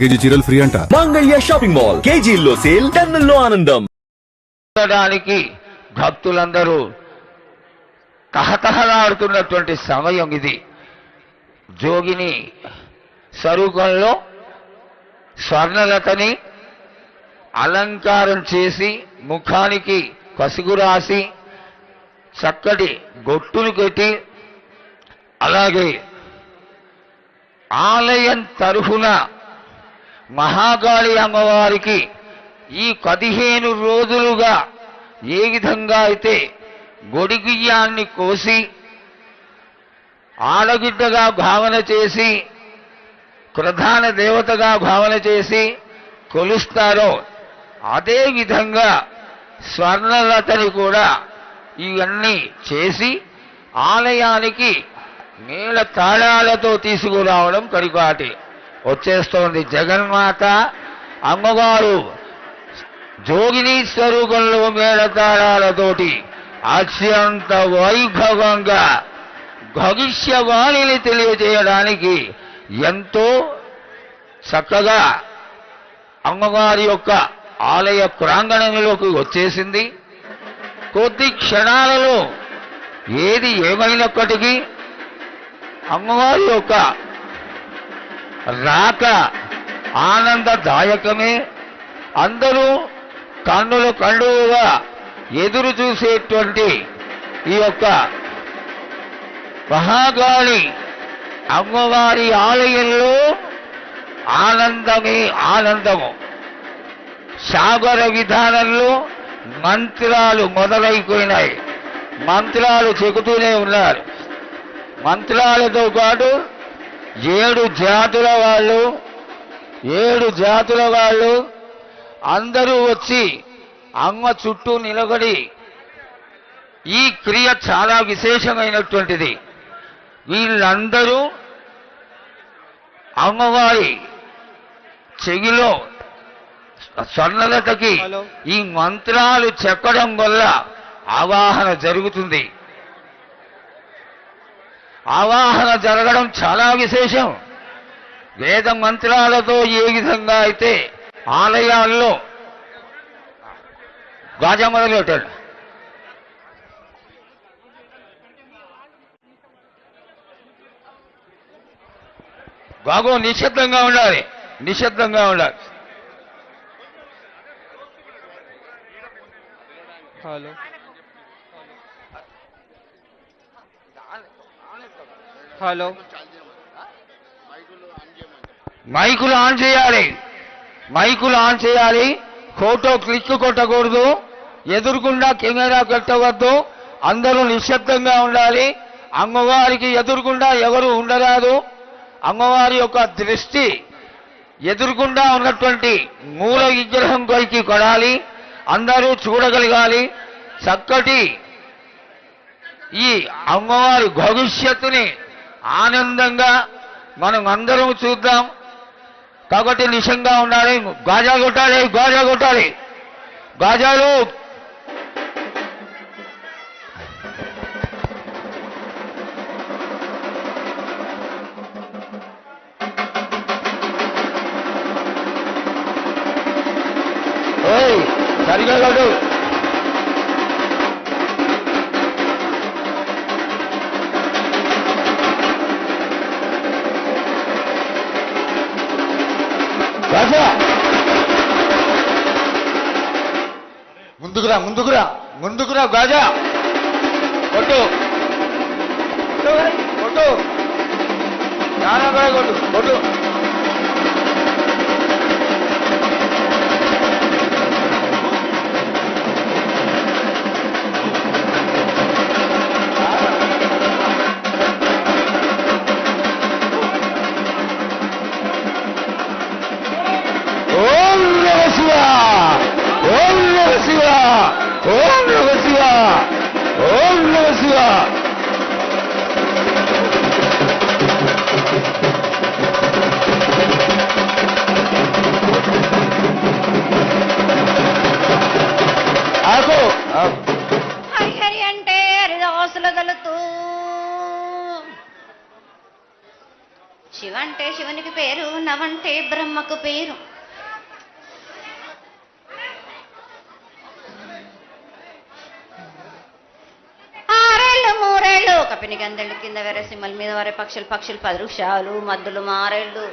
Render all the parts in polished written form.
KG చీరలు free అంట. Mangalya shopping mall, కేజీల్లో sale, టన్నుల్లో ఆనందం. భక్తులందరూ తహతహలాడుతున్నటువంటి సమయం ఇది. జోగిని స్వరూపంలో స్వర్ణలతని అలంకారం చేసి ముఖానికి పసుగు రాసి చక్కటి గొట్టును పెట్టి, అలాగే ఆలయం తరఫున మహాకాళి అమ్మవారికి ఈ 15 రోజులుగా ఏ విధంగా అయితే గొడిగియ్యాన్ని కోసి ఆడగిడ్డగా భావన చేసి ప్రధాన దేవతగా భావన చేసి కొలుస్తారో అదే విధంగా స్వర్ణలతని కూడా ఇవన్నీ చేసి ఆలయానికి మేళ తాళాలతో తీసుకురావడం పరిపాటి వచ్చేస్తోంది. జగన్మాత అమ్మవారు జోగిని స్వరూపంలో మేళతాళాలతోటి అత్యంత వైభవంగా భవిష్యవాణిని తెలియజేయడానికి ఎంతో చక్కగా అమ్మవారి యొక్క ఆలయ ప్రాంగణంలోకి వచ్చేసింది. కొద్ది క్షణాలలో ఏది ఏమైనప్పటికీ అమ్మవారి యొక్క రాక ఆనందదాయకమే. అందరూ కన్నులు కండుగా ఎదురు చూసేటువంటి ఈ యొక్క మహాకాళి అమ్మవారి ఆలయంలో ఆనందమే ఆనందము. సాగర విధానంలో మంత్రాలు మొదలైపోయినాయి. మంత్రాలు చెబుతూనే ఉన్నారు. మంత్రాలతో పాటు 7 జాతుల వాళ్ళు అందరూ వచ్చి అమ్మ చుట్టూ నిలబడి, ఈ క్రియ చాలా విశేషమైనటువంటిది. వీళ్ళందరూ అమ్మవారి చెవిలో స్వర్ణలతకి ఈ మంత్రాలు చెప్పడం వల్ల ఆవాహన జరుగుతుంది. ఆవాహన జరగడం చాలా విశేషం. వేద మంత్రాలతో ఏ విధంగా అయితే ఆలయాల్లో గాజా మొదలుపెట్టాడు. బాగో నిశ్శబ్దంగా ఉండాలి, నిశ్శబ్దంగా ఉండాలి. హలో హలో మైకులు ఆన్ చేయాలి, మైకులు ఆన్ చేయాలి. ఫోటో క్లిక్ కొట్టకూడదు, ఎదురుకుండా కెమెరా పెట్టవద్దు. అందరూ నిశ్శబ్దంగా ఉండాలి. అమ్మవారికి ఎదురుకుండా ఎవరు ఉండరాదు. అమ్మవారి యొక్క దృష్టి ఎదురుకుండా ఉన్నటువంటి మూల విగ్రహం పైకి కొడాలి. అందరూ చూడగలగాలి. చక్కటి ఈ అమ్మవారి భవిష్యత్తుని ఆనందంగా మనం అందరం చూద్దాం. కాబట్టి నిశంగా ఉండాలి. గాజా కొట్టాలి, గాజా కొట్టాలి, గాజాలు. ఓయ్ సరిగా కొట్టు. ముందుకురా, ముందుకురా, ముందుకురా. గాజా కొట్టు, కొట్టు, చాలా బాగా కొట్టు, కొట్టు. ఓం నమః శివాయ, ఓం నమః శివాయ, ఓం నమః శివాయ, ఓం నమః శివాయ. ఆకు హరి హరి అంటే హరిదాసులు గలుతూ శివ అంటే శివునికి పేరు, ఉన్నావంటే బ్రహ్మకు పేరు. ఆరేళ్ళు మూరేళ్ళు కపిని గందెళ్ళు కింద వేరే సింహల మీద వరే పక్షులు 10 వృక్షాలు మద్దులు మారేళ్ళు.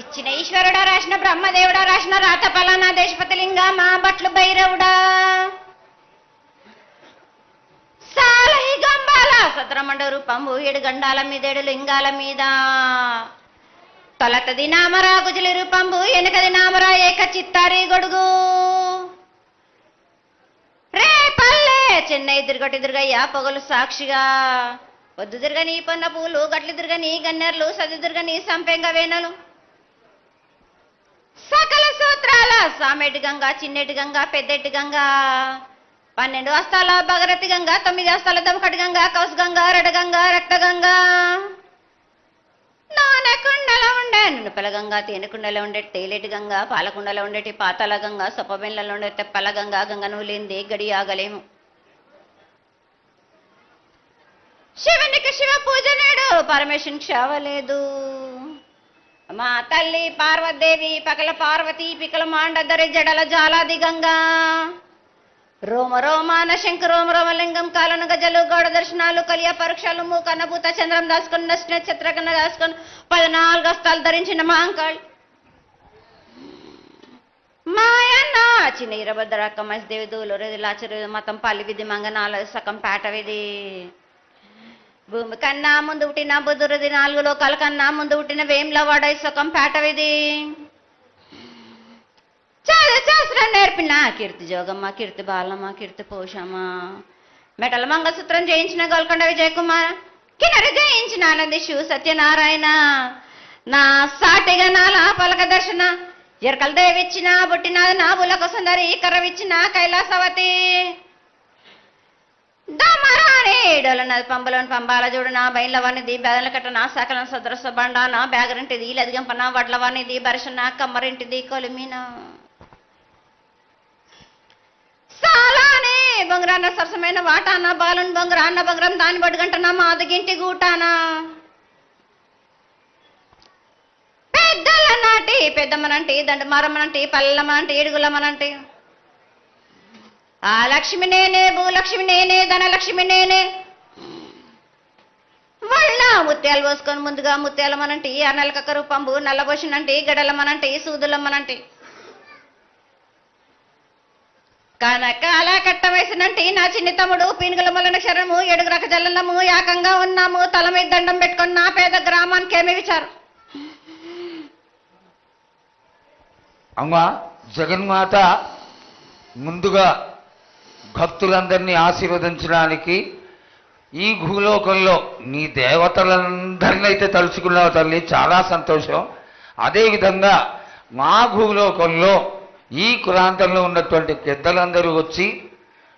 ఇచ్చిన ఈశ్వరుడా రాసిన బ్రహ్మదేవుడా రాసిన రాత పలానా దేశపతి లింగా మా బట్లు భైరవుడా సాలహి గంబాల సద్రమండ రూపంబు 7 గండాల మీద 7 లింగాల మీద తొలతది నామరా గుజలి రూపంబు వెనకది నామరా ఏక చిత్తారి గొడుగు రే పల్లె చెన్నై దిర్గటి దుర్గయ్య పొగలు సాక్షిగా పొద్దు దిర్గని పొన్న పూలు గట్లు దిర్గని గన్నెర్లు సది దిర్గని సంపెంగ వేనలు సకల సూత్రాల సామెటి గంగా చిన్నెటి గంగా పెద్దెటి గంగా 12 హస్తాల భగరతి గంగా 9 హస్తాల దమకటి గంగా కౌసు గంగా రెడ గంగా రక్త గంగా నానకుండలో ఉండే నునుపల గంగా తేనెకుండలో ఉండే తేలేటి గంగా పాలకుండలో ఉండేటి పాతాల గంగా సొప్పబెండ్లలో ఉండే తెప్పల గంగా గంగ నువ్వు లేనిదే గడి ఆగలేము. శివునికి శివ పూజ నేడు పరమేశ్వరునికి క్షావలేదు. మా తల్లి పార్వదేవి పకల పార్వతి పికల మాండదరి జడల జాలాది గంగా రోమ రోమాన శంకర రోమ రోమలింగం కాలను గజలు గౌడ దర్శనాలు కలియ పరీక్షలు మూకన్నభూత చంద్రం దాసుకొని నక్షత్ర కన్నా దాసుకొని 14 హస్తాలు ధరించిన మాంకాళ్ మాయన్న చిన్న ఇరభద్రక్క మసిదేవి దూలూరు లాచరు మతం పల్లి విధి మంగనాల సకం పేట విధి భూమి కన్నా ముందు పుట్టిన బుధురది 4 లోకాల కన్నా ముందు పుట్టిన వేములవాడ సుఖం పేటవిది శాస్త్రం నేర్పిన కీర్తి జోగమ్మ కీర్తి బాలమ్మ కీర్తి పోషమ్మ మెటల మంగళసూత్రం జయించిన గోల్కొండ విజయ్ కుమార్ కిన్నరి జయించిన ఆనందిషు సత్యనారాయణ నా సాటిగా నాల పలక దర్శన ఎరకల దేవిచ్చిన బుట్టినాది నా బులకు సుందరి కర్రవిచ్చిన కైలాసవతి దమరాని డోలనది పంబలోని పంబాల చూడు నా బయలవనిది బెదల కట్ట నా సకలం సదరస బండ నా బ్యాగరింటిది లదిగంపన వడ్లవనిది బరిషన కమ్మరింటిది కొలిమిన సాలానే బొంగరాన్న సరసమైన వాటాన బాలుని బొంగరాన్న బొంగరం దాని బడుగంటన మాదిగింటి గూటాన పెద్దల నాటి పెద్దమ్మనంటి దండమారమ్మనంటి పల్లమ్మనంటి ఏడుగులమ్మనంటి ఆ లక్ష్మి నేనే భూలక్ష్మి నేనే ధనలక్ష్మి నేనే వాళ్ళ ముత్యాలు పోసుకొని ముందుగా ముత్యాలమ్మనంటి ఆ నెలకక్క రూపంబు నల్లబోసినంటి గడలమ్మనంటి సూదులమ్మనంటి కనక అలా కట్ట వేసినంటి నా చిన్ని తమ్ముడు పీనుగల మొలన క్షరము 7 రక జల్లము ఏకంగా ఉన్నాము తల మీద దండం పెట్టుకొని నా పేద గ్రామానికి ఏమి విచారు. అమ్మా జగన్మాత ముందుగా భక్తులందరినీ ఆశీర్వదించడానికి ఈ భూలోకంలో నీ దేవతలందరినీ అయితే తలుచుకున్నావు తల్లి, చాలా సంతోషం. అదేవిధంగా మా భూలోకంలో ఈ ప్రాంతంలో ఉన్నటువంటి పెద్దలందరూ వచ్చి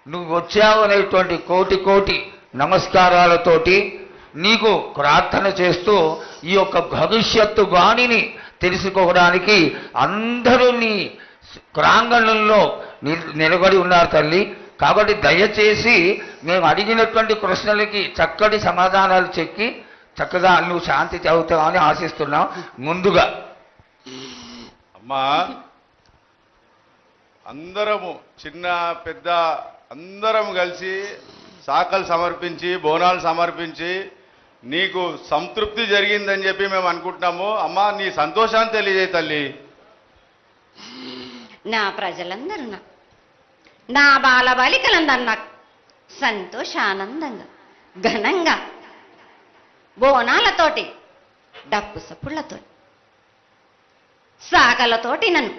నువ్వు వచ్చావు అనేటువంటి కోటి నమస్కారాలతోటి నీకు ప్రార్థన చేస్తూ ఈ యొక్క భవిష్యత్తు వాణిని తెలుసుకోవడానికి అందరూ నీ ప్రాంగణంలో నిలబడి ఉన్నారు తల్లి. కాబట్టి దయచేసి మేము అడిగినటువంటి ప్రశ్నలకి చక్కటి సమాధానాలు చెక్కి చక్కగా నువ్వు శాంతి చదువుతావని ఆశిస్తున్నాం. ముందుగా అమ్మా అందరము చిన్న పెద్ద అందరం కలిసి శాఖలు సమర్పించి బోనాలు సమర్పించి నీకు సంతృప్తి జరిగిందని చెప్పి మేము అనుకుంటున్నాము. అమ్మా నీ సంతోషాన్ని తెలియజేయ తల్లి. నా ప్రజలందరూ నా బాలబాలికలందరూ నాకు సంతోషానందంగా ఘనంగా బోనాలతోటి డప్పు సప్పుళ్లతో సాకలతోటి నన్ను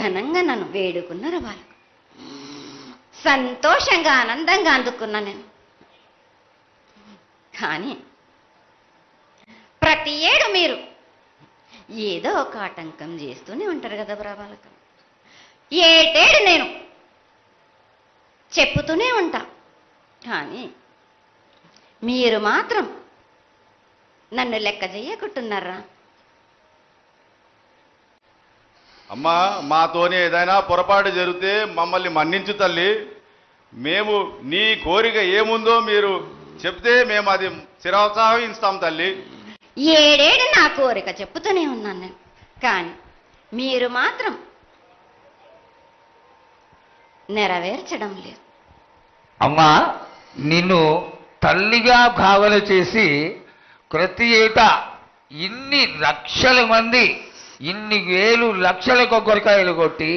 ఘనంగా నన్ను వేడుకున్నారు. వాళ్ళకు సంతోషంగా ఆనందంగా అందుకున్నా నేను. కానీ ప్రతి ఏడు మీరు ఏదో ఒక ఆటంకం చేస్తూనే ఉంటారు కదా బ్రాబాలకు. ఏటేడు నేను చెప్పుతూనే ఉంటా, కానీ మీరు మాత్రం నన్ను లెక్క చేయకుంటున్నారా? అమ్మా మాతోని ఏదైనా పొరపాటు జరిగితే మమ్మల్ని మన్నించు తల్లి. మేము నీ కోరిక ఏముందో మీరు చెప్తే మేము అది శిరోత్సాహిస్తాం తల్లి. ఏడేడు నా కోరిక చెప్పుతూనే ఉన్నాను నేను, కానీ మీరు మాత్రం నెరవేర్చడం లేదు. అమ్మా, నిన్ను తల్లిగా భావన చేసి ప్రతి ఏటా ఇన్ని లక్షల మంది ఇన్ని వేలు లక్షల కొబ్బరికాయలు కొట్టి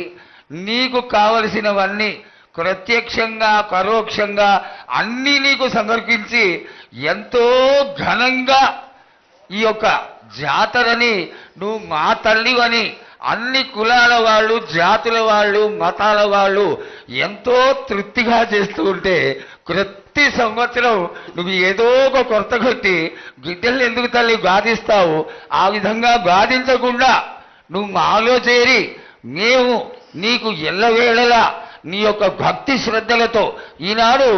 నీకు కావలసినవన్నీ ప్రత్యక్షంగా పరోక్షంగా అన్నీ నీకు సమర్పించి ఎంతో ఘనంగా ఈ యొక్క జాతరని నువ్వు మా తల్లివని అన్ని కులాల వాళ్ళు, జాతుల వాళ్ళు, మతాల వాళ్ళు ఎంతో తృప్తిగా చేస్తూ ఉంటే ప్రతి సంవత్సరం నువ్వు ఏదో ఒక కొరత కొట్టి గిడ్డలు ఎందుకు తల్లి బాధిస్తావు? ఆ విధంగా బాధించకుండా నువ్వు మాలో చేరి మేము నీకు ఎల్లవేళలా నీ యొక్క భక్తి శ్రద్ధలతో ఈనాడు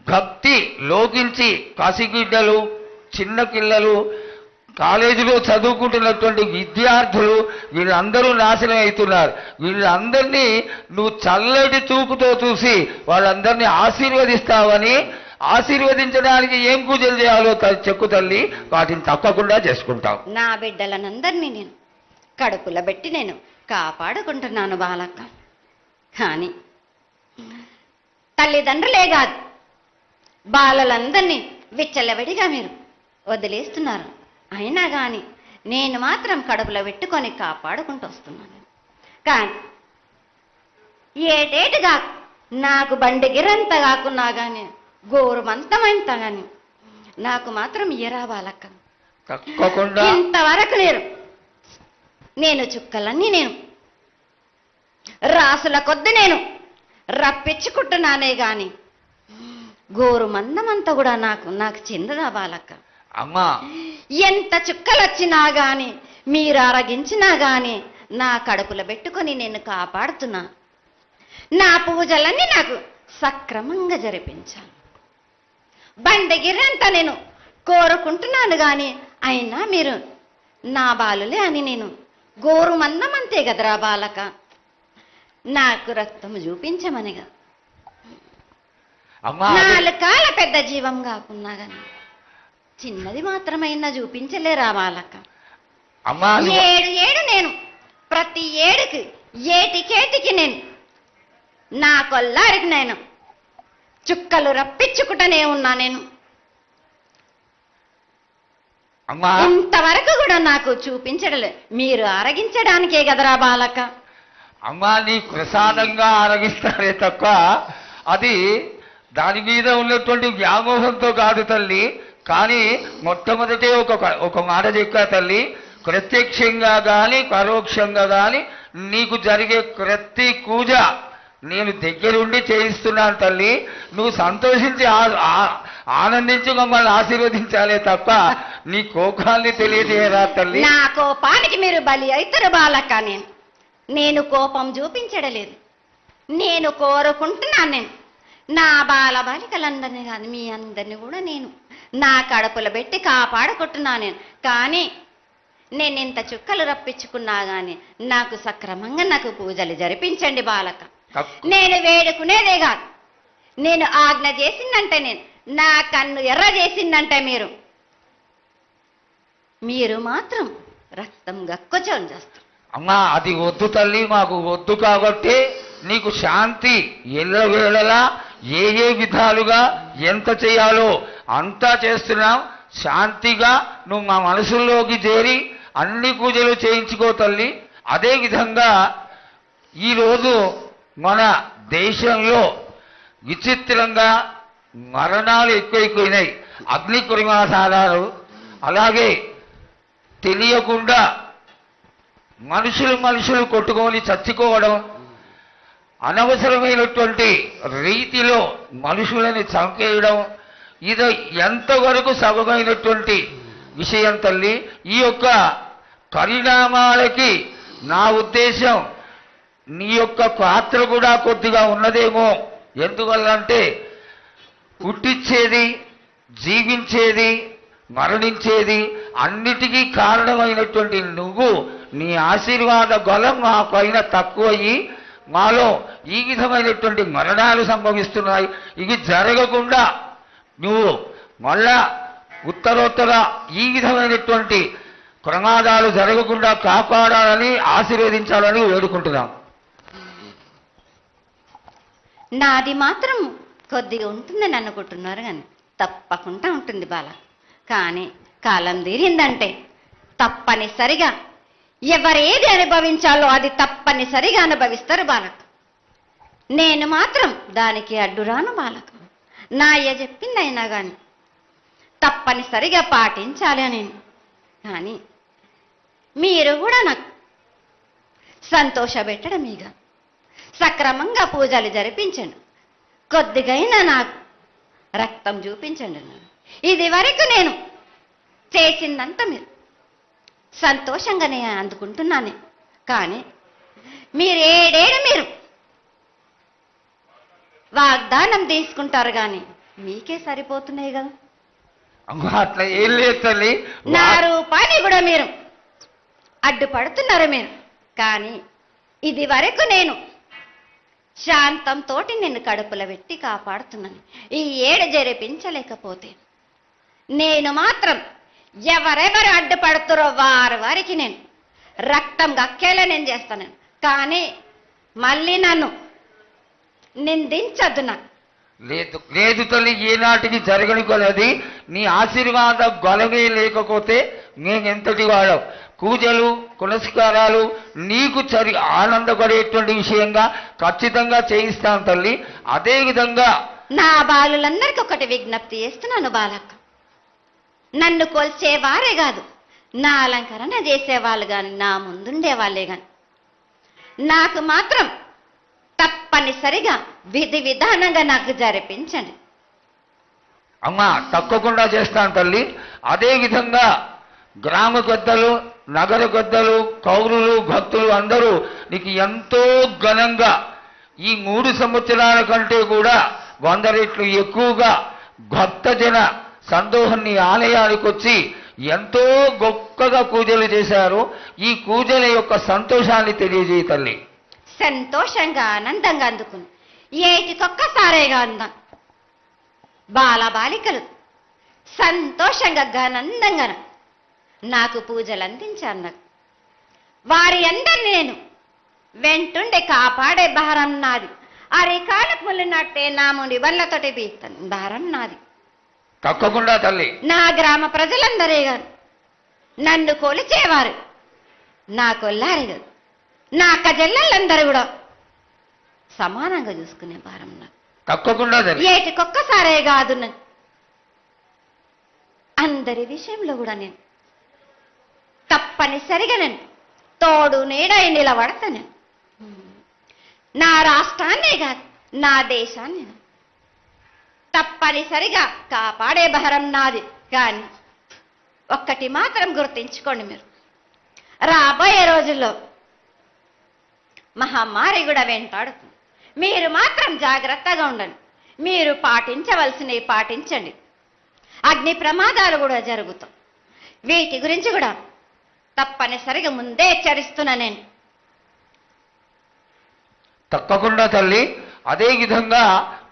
భక్తి లోకించి కాశీగిడ్డలు, చిన్న పిల్లలు, కాలేజీలో చదువుకుంటున్నటువంటి విద్యార్థులు వీళ్ళందరూ నాశనం అవుతున్నారు. వీళ్ళందరినీ నువ్వు చల్లటి చూపుతో చూసి వాళ్ళందరినీ ఆశీర్వదిస్తావని, ఆశీర్వదించడానికి ఏం పూజలు చేయాలో చెక్కు తల్లి, వాటిని తప్పకుండా చేసుకుంటాం. నా బిడ్డలనందరినీ నేను కడుపుల పెట్టి నేను కాపాడుకుంటున్నాను బాలక్క. కానీ తల్లిదండ్రులే కాదు, బాలలందరినీ విచ్చలవిడిగా మీరు వదిలేస్తున్నారు. అయినా కానీ నేను మాత్రం కడుపులో పెట్టుకొని కాపాడుకుంటూ వస్తున్నాను. కానీ ఏటేటుగా నాకు బండి గిరంత కాకున్నా కానీ గోరుమంతమంత కానీ నాకు మాత్రం ఇయ్యరా బాలక్క. తప్పకుండా ఇంతవరకు నేను చుక్కలన్నీ నేను రాసుల కొద్ది నేను రప్పించుకుంటున్నానే గాని గోరు మందమంతా కూడా నాకు చెందదా బాలక్క. అమ్మా, ఎంత చుక్కలు వచ్చినా గాని మీరు అరగించినా గాని నా కడుపులో పెట్టుకొని నేను కాపాడుతున్నా. నా పూజలన్నీ నాకు సక్రమంగా జరిపించాను. బండగిరంతా నేను కోరుకుంటున్నాను గాని అయినా మీరు నా బాలులే అని నేను గోరు మందమంతే కదరా బాలక. నాకు రక్తము చూపించమనిగా అమ్మా, 4 కాళ్ళ పెద్ద జీవం కాకున్నా గాని చిన్నది మాత్రమైనా చూపించలేరా బాలక. అమ్మా, ఏడు నేను ప్రతి ఏడుకి ఏటికేటికి నేను నా కొల్లారికి నేను చుక్కలు రప్పించుకుంటూనే ఉన్నా. నేను అమ్మా, ఇంతవరకు కూడా నాకు చూపించడలే, మీరు ఆరగించడానికే కదరా బాలక. అమ్మా, నీ ప్రసాదంగా ఆరగిస్తారే తప్ప అది దాని మీద ఉన్నటువంటి వ్యామోహంతో కాదు తల్లి. కానీ మొట్టమొదటే ఒక మాట చెప్పా తల్లి, ప్రత్యక్షంగా కానీ పరోక్షంగా కానీ నీకు జరిగే ప్రతి పూజ నేను దగ్గరుండి చేయిస్తున్నాను తల్లి. నువ్వు సంతోషించి ఆనందించి మమ్మల్ని ఆశీర్వదించాలే తప్ప నీ కోపాన్ని తెలియజేయరా తల్లి. నా కోపానికి మీరు బలి అవుతారు బాలక. నేను కోపం చూపించడలేదు, నేను కోరుకుంటున్నాను. నేను నా బాల బాలికలందరినీ కాదు మీ అందరినీ కూడా నేను నా కడుపులో పెట్టి కాపాడుకుంటున్నాను. కానీ నేను ఇంత చుక్కలు రప్పించుకున్నా గాని నాకు సక్రమంగా నాకు పూజలు జరిపించండి బాలక. నేను వేడుకునేదే కాదు, నేను ఆజ్ఞ చేసిందంటే నేను నా కన్ను ఎర్ర చేసిందంటే మీరు మాత్రం రక్తం గక్కుచోని చేస్తారు. అమ్మా, అది వద్దు తల్లి, మాకు వద్దు. కాబట్టి నీకు శాంతి ఎల్లవేళలా ఏ విధాలుగా ఎంత చేయాలో అంతా చేస్తున్నాం. శాంతిగా నువ్వు మా మనసుల్లోకి చేరి అన్ని పూజలు చేయించుకో తల్లి. అదేవిధంగా ఈరోజు మన దేశంలో విచిత్రంగా మరణాలు ఎక్కువైపోయినాయి. అగ్ని ప్రమాదాలు, అలాగే తెలియకుండా మనుషులు కొట్టుకొని చచ్చిపోవడం, అనవసరమైనటువంటి రీతిలో మనుషులని చంపేయడం, ఇది ఎంతవరకు సబమైనటువంటి విషయం తల్లి. ఈ యొక్క పరిణామాలకి నా ఉద్దేశం నీ యొక్క పాత్ర కూడా కొద్దిగా ఉన్నదేమో. ఎందువల్లంటే పుట్టించేది, జీవించేది, మరణించేది అన్నిటికీ కారణమైనటువంటి నువ్వు నీ ఆశీర్వాద బలం మా పైన తక్కువయ్యి మాలో ఈ విధమైనటువంటి మరణాలు సంభవిస్తున్నాయి. ఇవి జరగకుండా నువ్వు మళ్ళా ఉత్తరోత్తర ఈ విధమైనటువంటి ప్రమాదాలు జరగకుండా కాపాడాలని ఆశీర్వదించాలని వేడుకుంటున్నాం. నాది మాత్రం కొద్దిగా ఉంటుందని అనుకుంటున్నారు కానీ తప్పకుండా ఉంటుంది బాల. కానీ కాలం తీరిందంటే తప్పనిసరిగా ఎవరేది అనుభవించాలో అది తప్పనిసరిగా అనుభవిస్తారు బాలక. నేను మాత్రం దానికి అడ్డురాను బాలక. నా అయ్య చెప్పిందైనా కానీ తప్పనిసరిగా పాటించాలి అని. కానీ మీరు కూడా నాకు సంతోషపెట్టడమేగా సక్రమంగా పూజలు జరిపించండి. కొద్దిగైనా నాకు రక్తం చూపించండి. ఇది వరకు నేను చేసిందంతా మీరు సంతోషంగానే అందుకుంటున్నాను. కానీ మీరు ఏడేడు మీరు వాగ్దానం తీసుకుంటారు కానీ మీకే సరిపోతున్నాయి కదా. అట్లా ఏం లేదు తల్లి. నా రూపాన్ని కూడా మీరు అడ్డుపడుతున్నారు మీరు. కానీ ఇది వరకు నేను శాంతంతో నిన్ను కడుపులో పెట్టి కాపాడుతున్నాను. ఈ ఏడు జరిపించలేకపోతే నేను మాత్రం ఎవరెవరు అడ్డుపడుతారో వారికి నేను రక్తం గక్కేలా నేను చేస్తాను. కానీ మళ్ళీ నన్ను నిందించద్దు. నాకు లేదు లేదు తల్లి, ఏనాటికి జరగని కొలది నీ ఆశీర్వాద గొలవే లేకపోతే నేనెంతటి వాడవు. పూజలు పునస్కారాలు నీకు ఆనందపడేటువంటి విషయంగా ఖచ్చితంగా చేయిస్తాను తల్లి. అదేవిధంగా నా బాలులందరికీ ఒకటి విజ్ఞప్తి చేస్తున్నాను బాలక్క. నన్ను కొల్చేవారే కాదు, నా అలంకరణ చేసేవాళ్ళు కానీ నా ముందుండే వాళ్ళే కానీ నాకు మాత్రం తప్పనిసరిగా విధి విధానంగా నాకు జరిపించండి. అమ్మా తప్పకుండా చేస్తాను తల్లి. అదేవిధంగా గ్రామ పెద్దలు, నగర పెద్దలు, కౌరులు, భక్తులు అందరూ నీకు ఎంతో ఘనంగా ఈ 3 సంవత్సరాల కంటే కూడా 100 రెట్లు ఎక్కువగా భక్తజన సందోహాన్ని ఆలయానికి వచ్చి ఎంతో గొప్పగా పూజలు చేశారు. ఈ పూజల యొక్క సంతోషాన్ని తెలియజేయ తల్లి. సంతోషంగా ఆనందంగా అందుకుని ఏటికొక్కసారేగా అందాం. బాలబాలికలు సంతోషంగా ఆనందంగా నాకు పూజలు అందించాను. నాకు వారి అందరినీ నేను వెంటుండే కాపాడే భారం నాది. అరికాలకు ముళ్ళినట్టే నా ముడి వల్లతోటి బీక్తాను. భారం నాది. తప్పకుండా తల్లి. నా గ్రామ ప్రజలందరే కాదు, నన్ను కొలిచేవారు నా కొల్లారే కాదు, నా కజల్లలందరూ కూడా సమానంగా చూసుకునే భారం నాకు. తప్పకుండా తల్లి. ఏటికొక్కసారే కాదు, నన్ను అందరి విషయంలో కూడా నేను తప్పనిసరిగా నేను తోడు నీడై నిలబడతాను. నా రాష్ట్రాన్నే కాదు, నా దేశాన్ని తప్పనిసరిగా కాపాడే భారం నాది. కానీ ఒక్కటి మాత్రం గుర్తించుకోండి, మీరు రాబోయే రోజుల్లో మహమ్మారి కూడా వెంటాడుతుంది. మీరు మాత్రం జాగ్రత్తగా ఉండండి. మీరు పాటించవలసినవి పాటించండి. అగ్ని ప్రమాదాలు కూడా జరుగుతాయి. వీటి గురించి కూడా తప్పనిసరిగా ముందే హెచ్చరిస్తున్నా నేను. తప్పకుండా తల్లి. అదేవిధంగా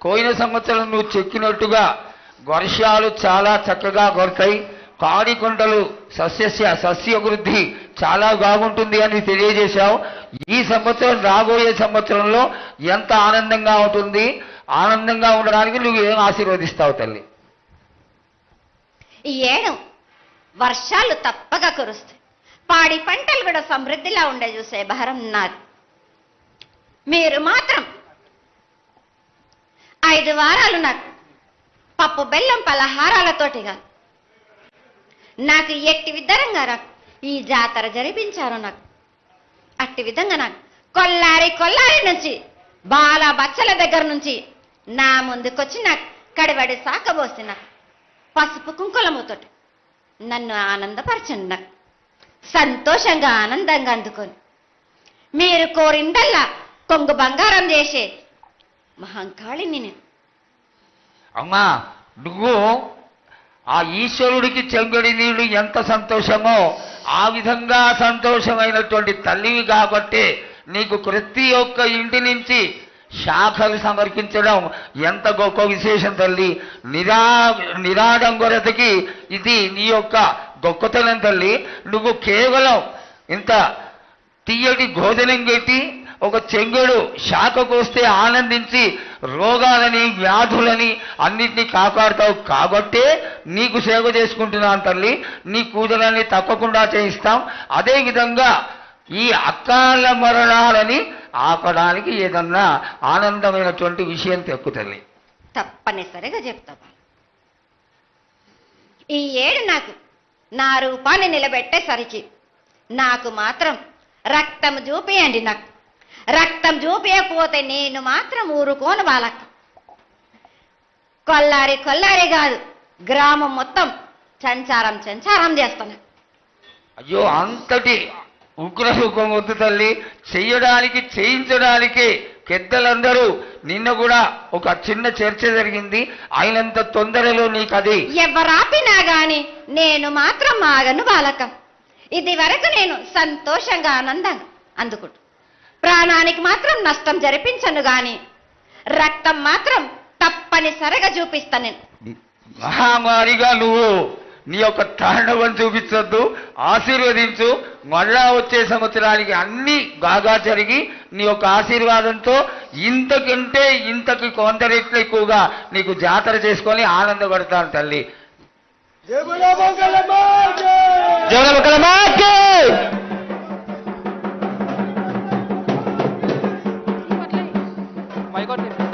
పోయిన సంవత్సరం నువ్వు చెక్కినట్టుగా వర్షాలు చాలా చక్కగా కొడతాయి. పాడికొండలు సస్యవృద్ధి చాలా బాగుంటుంది అని తెలియజేశావు. ఈ సంవత్సరం రాబోయే సంవత్సరంలో ఎంత ఆనందంగా ఉంటుంది, ఆనందంగా ఉండడానికి నువ్వు ఏం ఆశీర్వదిస్తావు తల్లి? ఈ ఏడు వర్షాలు తప్పగా కురుస్తాయి. పాడి పంటలు కూడా సమృద్ధిలా ఉండే చూసే భారం నాది. మీరు మాత్రం 5 వారాలు నాకు పప్పు బెల్లం పలహారాలతోటి కాదు, నాకు ఎట్టి విధంగా నాకు ఈ జాతర జరిపించారు. నాకు అట్టి విధంగా నాకు కొల్లారి నుంచి బాల బచ్చల దగ్గర నుంచి నా ముందుకొచ్చి నాకు కడిబడి సాకబోసి నాకు పసుపు కుంకులముతోటి నన్ను ఆనందపరచండి. నాకు సంతోషంగా ఆనందంగా అందుకొని మీరు కోరిందల్లా కొంగు బంగారం చేసే మహంకాళిని నేను. అమ్మా నువ్వు ఆ ఈశ్వరుడికి చెంగడి నీళ్లు ఎంత సంతోషమో ఆ విధంగా సంతోషమైనటువంటి తల్లివి కాబట్టి నీకు ప్రతి ఒక్క ఇంటి నుంచి శాఖలు సమర్పించడం ఎంత గొప్ప విశేషం తల్లి. నిరాడంబరతకి ఇది నీ యొక్క గొప్పతనం తల్లి. నువ్వు కేవలం ఇంత తీయటి భోజనం పెట్టి ఒక చెంగుడు శాఖకు వస్తే ఆనందించి రోగాలని వ్యాధులని అన్నిటినీ కాపాడుతావు కాబట్టే నీకు సేవ చేసుకుంటున్నాను తల్లి. నీ పూజలన్నీ తప్పకుండా చేయిస్తాం. అదేవిధంగా ఈ అకాల మరణాలని ఆపడానికి ఏదన్నా ఆనందమైనటువంటి విషయం తెక్కు తల్లి. తప్పనిసరిగా చెప్తా. ఈ ఏడు నాకు నా రూపాన్ని నిలబెట్టేసరికి నాకు మాత్రం రక్తం చూపియండి. నాకు రక్తం చూపించకపోతే నేను మాత్రం ఊరుకోను. వాళ్ళకు కొల్లారి కాదు, గ్రామం మొత్తం సంచారం చేస్తాను. అయ్యో, అంతటి ఉగ్రసుఖం వద్దు తల్లి. చెయ్యడానికి చేయించడానికి పెద్దలందరూ నిన్న కూడా ఒక చిన్న చర్చ జరిగింది. అయినంత తొందరలో నీకు అది ఎవరాపినా గాని నేను మాత్రం ఆగను బాలకం. ఇది వరకు నేను సంతోషంగా ఆనందంగా అందుకుంటు. ప్రాణానికి మాత్రం నష్టం జరిపించను గాని రక్తం మాత్రం తప్పనిసరిగా చూపిస్తాను. నేను మహామారిగా నువ్వు నీ యొక్క తాండవం చూపించొద్దు, ఆశీర్వదించు. మళ్ళా వచ్చే సంవత్సరానికి అన్ని బాగా జరిగి నీ యొక్క ఆశీర్వాదంతో ఇంతకంటే ఇంతకి కొంత రెట్లు ఎక్కువగా నీకు జాతర చేసుకొని ఆనందపడతాను తల్లి. మైక్ ఆన్ చేయి.